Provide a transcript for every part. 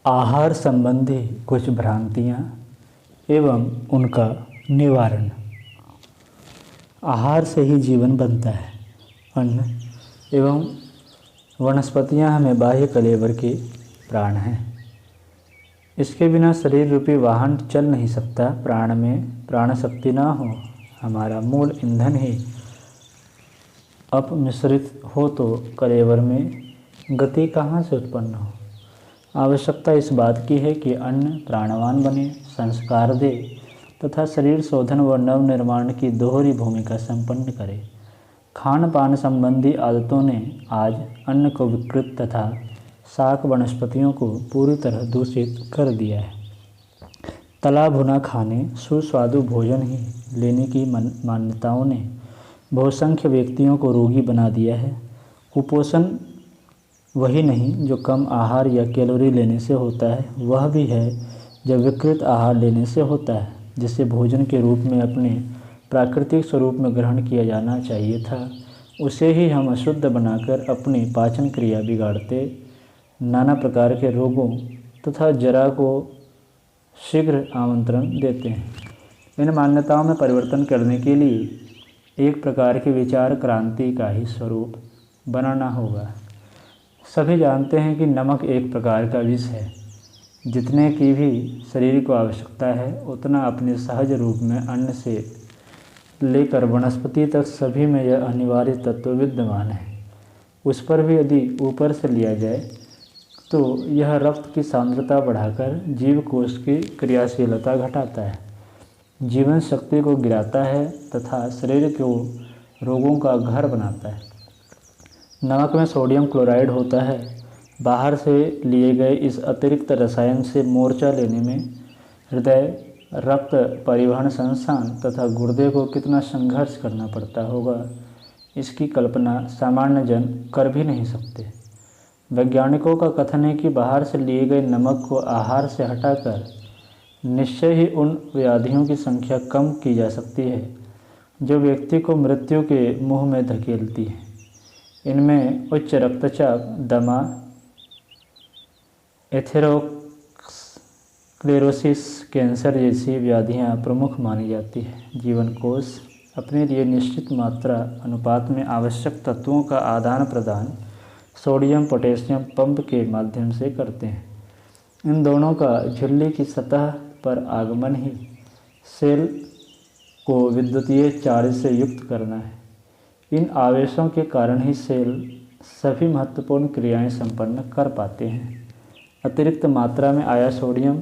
आहार संबंधी कुछ भ्रांतियाँ एवं उनका निवारण। आहार से ही जीवन बनता है। अन्न एवं वनस्पतियाँ हमें बाह्य कलेवर के प्राण हैं। इसके बिना शरीर रूपी वाहन चल नहीं सकता। प्राण में प्राण शक्ति ना हो, हमारा मूल ईंधन ही अपमिश्रित हो तो कलेवर में गति कहाँ से उत्पन्न हो। आवश्यकता इस बात की है कि अन्न प्राणवान बने, संस्कार दे तथा शरीर शोधन व नवनिर्माण की दोहरी भूमिका संपन्न करे। खान पान संबंधी आदतों ने आज अन्न को विकृत तथा शाक वनस्पतियों को पूरी तरह दूषित कर दिया है। तला भुना खाने, सुस्वादु भोजन ही लेने की मान्यताओं ने बहुसंख्य व्यक्तियों को रोगी बना दिया है। कुपोषण वही नहीं जो कम आहार या कैलोरी लेने से होता है, वह भी है जब विकृत आहार लेने से होता है, जिसे भोजन के रूप में अपने प्राकृतिक स्वरूप में ग्रहण किया जाना चाहिए था। उसे ही हम अशुद्ध बनाकर अपनी पाचन क्रिया बिगाड़ते, नाना प्रकार के रोगों तथा जरा को शीघ्र आमंत्रण देते हैं। इन मान्यताओं में परिवर्तन करने के लिए एक प्रकार की विचार क्रांति का ही स्वरूप बनाना होगा। सभी जानते हैं कि नमक एक प्रकार का विष है। जितने की भी शरीर को आवश्यकता है उतना अपने सहज रूप में अन्न से लेकर वनस्पति तक सभी में यह अनिवार्य तत्व विद्यमान है। उस पर भी यदि ऊपर से लिया जाए तो यह रक्त की सांद्रता बढ़ाकर जीव कोश की क्रियाशीलता घटाता है, जीवन शक्ति को गिराता है तथा शरीर को रोगों का घर बनाता है। नमक में सोडियम क्लोराइड होता है। बाहर से लिए गए इस अतिरिक्त रसायन से मोर्चा लेने में हृदय, रक्त परिवहन संस्थान तथा गुर्दे को कितना संघर्ष करना पड़ता होगा, इसकी कल्पना सामान्य जन कर भी नहीं सकते। वैज्ञानिकों का कथन है कि बाहर से लिए गए नमक को आहार से हटाकर निश्चय ही उन व्याधियों की संख्या कम की जा सकती है जो व्यक्ति को मृत्यु के मुँह में धकेलती है। इनमें उच्च रक्तचाप, दमा, एथेरोस्क्लेरोसिस, कैंसर जैसी व्याधियां प्रमुख मानी जाती है। जीवन कोश अपने लिए निश्चित मात्रा अनुपात में आवश्यक तत्वों का आदान प्रदान सोडियम पोटेशियम पंप के माध्यम से करते हैं। इन दोनों का झिल्ली की सतह पर आगमन ही सेल को विद्युतीय चार्ज से युक्त करना है। इन आवेशों के कारण ही सेल सभी महत्वपूर्ण क्रियाएं संपन्न कर पाते हैं। अतिरिक्त मात्रा में आया सोडियम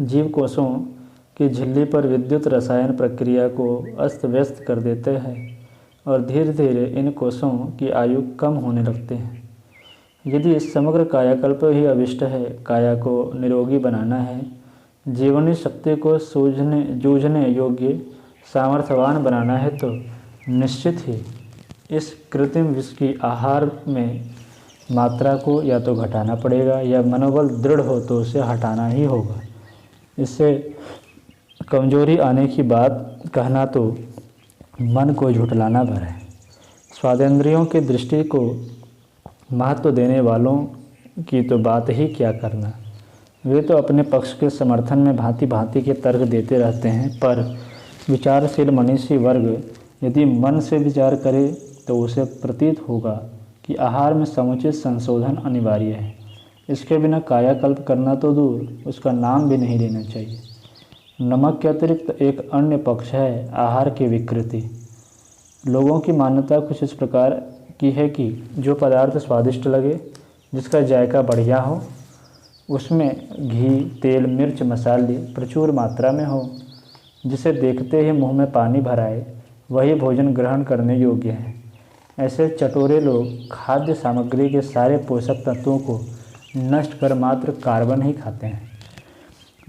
जीव कोशों की झिल्ली पर विद्युत रसायन प्रक्रिया को अस्त व्यस्त कर देते हैं और धीरे धीरे इन कोशों की आयु कम होने लगते हैं। यदि इस समग्र कायाकल्प ही अभिष्ट है, काया को निरोगी बनाना है, जीवनी शक्ति को जूझने योग्य सामर्थ्यवान बनाना है, तो निश्चित ही इस कृत्रिम विष की आहार में मात्रा को या तो घटाना पड़ेगा या मनोबल दृढ़ हो तो उसे हटाना ही होगा। इससे कमजोरी आने की बात कहना तो मन को झुठलाना भर है। स्वादेंद्रियों की दृष्टि को महत्व देने वालों की तो बात ही क्या करना। वे तो अपने पक्ष के समर्थन में भांति भांति के तर्क देते रहते हैं, पर विचारशील मनीषी वर्ग यदि मन से विचार करे तो उसे प्रतीत होगा कि आहार में समुचित संशोधन अनिवार्य है। इसके बिना कायाकल्प करना तो दूर, उसका नाम भी नहीं लेना चाहिए। नमक के अतिरिक्त एक अन्य पक्ष है आहार की विकृति। लोगों की मान्यता कुछ इस प्रकार की है कि जो पदार्थ स्वादिष्ट लगे, जिसका जायका बढ़िया हो, उसमें घी, तेल, मिर्च, मसाले प्रचुर मात्रा में हो, जिसे देखते ही मुंह में पानी भर आए, वही भोजन ग्रहण करने योग्य है। ऐसे चटोरे लोग खाद्य सामग्री के सारे पोषक तत्वों को नष्ट कर मात्र कार्बन ही खाते हैं।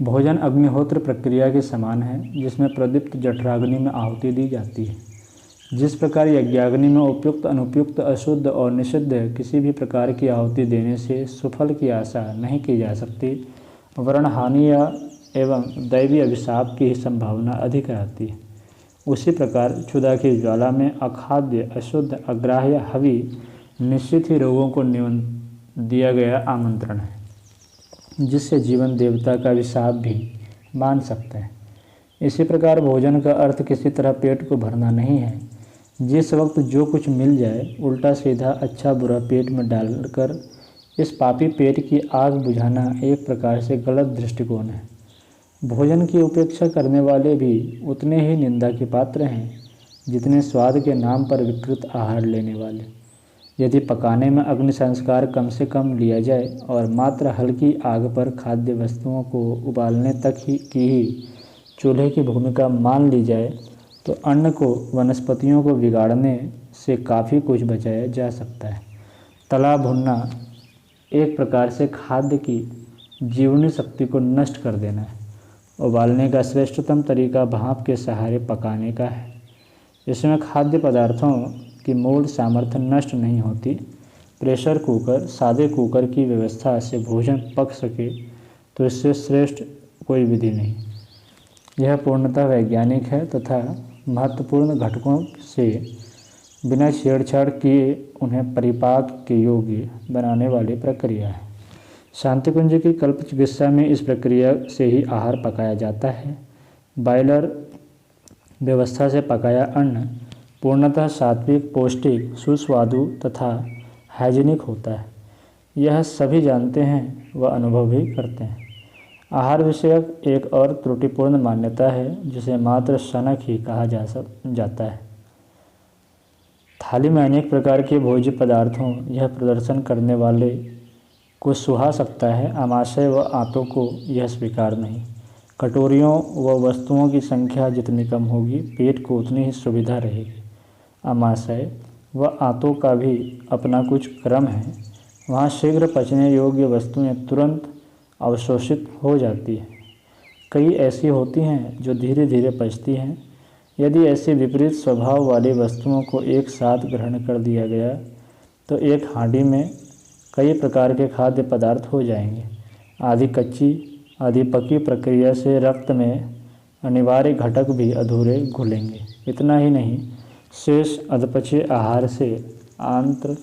भोजन अग्निहोत्र प्रक्रिया के समान है, जिसमें प्रदीप्त जठराग्नि में आहुति दी जाती है। जिस प्रकार यज्ञाग्नि में उपयुक्त, अनुपयुक्त, अशुद्ध और निषिद्ध किसी भी प्रकार की आहुति देने से सुफल की आशा नहीं की जा सकती, वर्ण हानि या एवं दैवी अभिशाप की ही संभावना अधिक रहती है। उसी प्रकार क्षुधा की ज्वाला में अखाद्य, अशुद्ध, अग्राह्य हवि निश्चित ही रोगों को दिया गया आमंत्रण है। जिससे जीवन देवता का अभिशाप भी मान सकते हैं। इसी प्रकार भोजन का अर्थ किसी तरह पेट को भरना नहीं है। जिस वक्त जो कुछ मिल जाए उल्टा सीधा अच्छा बुरा पेट में डालकर इस पापी पेट की आग बुझाना एक प्रकार से गलत दृष्टिकोण है। भोजन की उपेक्षा करने वाले भी उतने ही निंदा के पात्र हैं जितने स्वाद के नाम पर विकृत आहार लेने वाले। यदि पकाने में अग्नि संस्कार कम से कम लिया जाए और मात्र हल्की आग पर खाद्य वस्तुओं को उबालने तक की ही चूल्हे की भूमिका मान ली जाए तो अन्न को वनस्पतियों को बिगाड़ने से काफ़ी कुछ बचाया जा सकता है। तला भुनना एक प्रकार से खाद्य की जीवनी शक्ति को नष्ट कर देना है। उबालने का श्रेष्ठतम तरीका भाप के सहारे पकाने का है। इसमें खाद्य पदार्थों की मूल सामर्थ्य नष्ट नहीं होती। प्रेशर कुकर, सादे कुकर की व्यवस्था से भोजन पक सके तो इससे श्रेष्ठ कोई विधि नहीं। यह पूर्णतः वैज्ञानिक है तथा महत्वपूर्ण घटकों से बिना छेड़छाड़ किए उन्हें परिपाक के योग्य बनाने वाली प्रक्रिया है। शांतिकुंज की कल्प चिकित्सा में इस प्रक्रिया से ही आहार पकाया जाता है। बॉयलर व्यवस्था से पकाया अन्न पूर्णतः सात्विक, पौष्टिक, सुस्वादु तथा हाइजीनिक होता है। यह सभी जानते हैं व अनुभव भी करते हैं। आहार विषयक एक और त्रुटिपूर्ण मान्यता है जिसे मात्र शनक ही कहा जाता है। थाली में अनेक प्रकार के भोज्य पदार्थों यह प्रदर्शन करने वाले को सुहा सकता है। आमाशय व आंतों को यह स्वीकार नहीं। कटोरियों व वस्तुओं की संख्या जितनी कम होगी पेट को उतनी ही सुविधा रहेगी। आमाशय व आंतों का भी अपना कुछ क्रम है। वहाँ शीघ्र पचने योग्य वस्तुएं तुरंत अवशोषित हो जाती हैं। कई ऐसी होती हैं जो धीरे धीरे पचती हैं। यदि ऐसी विपरीत स्वभाव वाली वस्तुओं को एक साथ ग्रहण कर दिया गया तो एक हांडी में कई प्रकार के खाद्य पदार्थ हो जाएंगे। आधी कच्ची आधी पकी प्रक्रिया से रक्त में अनिवार्य घटक भी अधूरे घुलेंगे। इतना ही नहीं, शेष अधपचे आहार से आंत्र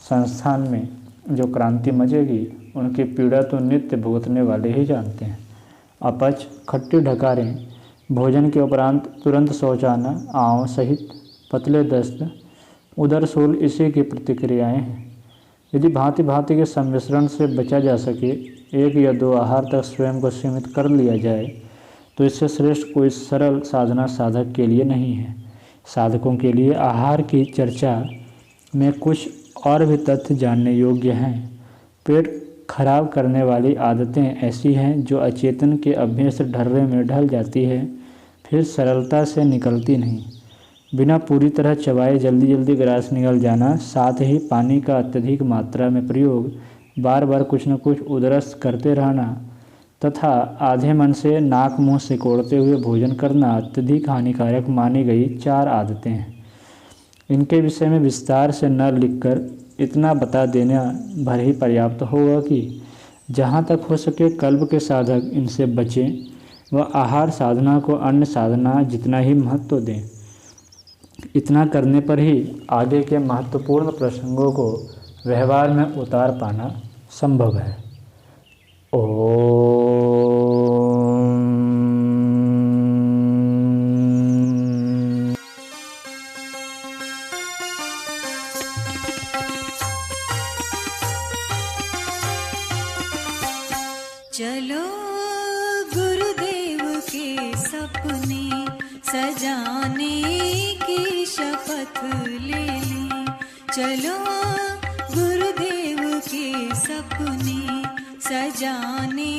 संस्थान में जो क्रांति मचेगी उनकी पीड़ा तो नित्य भुगतने वाले ही जानते हैं। अपच, खट्टी ढकारें, भोजन के उपरांत तुरंत शौचाना, आंव सहित पतले दस्त, उदरशूल इसी की प्रतिक्रियाएं हैं। यदि भांति भांति के सम्मिश्रण से बचा जा सके, एक या दो आहार तक स्वयं को सीमित कर लिया जाए तो इससे श्रेष्ठ कोई सरल साधना साधक के लिए नहीं है। साधकों के लिए आहार की चर्चा में कुछ और भी तथ्य जानने योग्य हैं। पेट खराब करने वाली आदतें ऐसी हैं जो अचेतन के अभ्यस्त ढर्रे में ढल जाती है, फिर सरलता से निकलती नहीं। बिना पूरी तरह चबाए जल्दी जल्दी ग्रास निकल जाना, साथ ही पानी का अत्यधिक मात्रा में प्रयोग, बार बार कुछ न कुछ उदरस करते रहना तथा आधे मन से नाक मुंह सिकोड़ते हुए भोजन करना अत्यधिक हानिकारक मानी गई 4 आदतें हैं। इनके विषय में विस्तार से न लिखकर इतना बता देना भर ही पर्याप्त होगा कि जहाँ तक हो सके कल्प के साधक इनसे बचें व आहार साधना को अन्य साधना जितना ही महत्व दें। इतना करने पर ही आगे के महत्वपूर्ण प्रसंगों को व्यवहार में उतार पाना संभव है। ओम। चलो गुरुदेव के सपने सजाने की शपथ ले ली। चलो गुरुदेव के सपने सजाने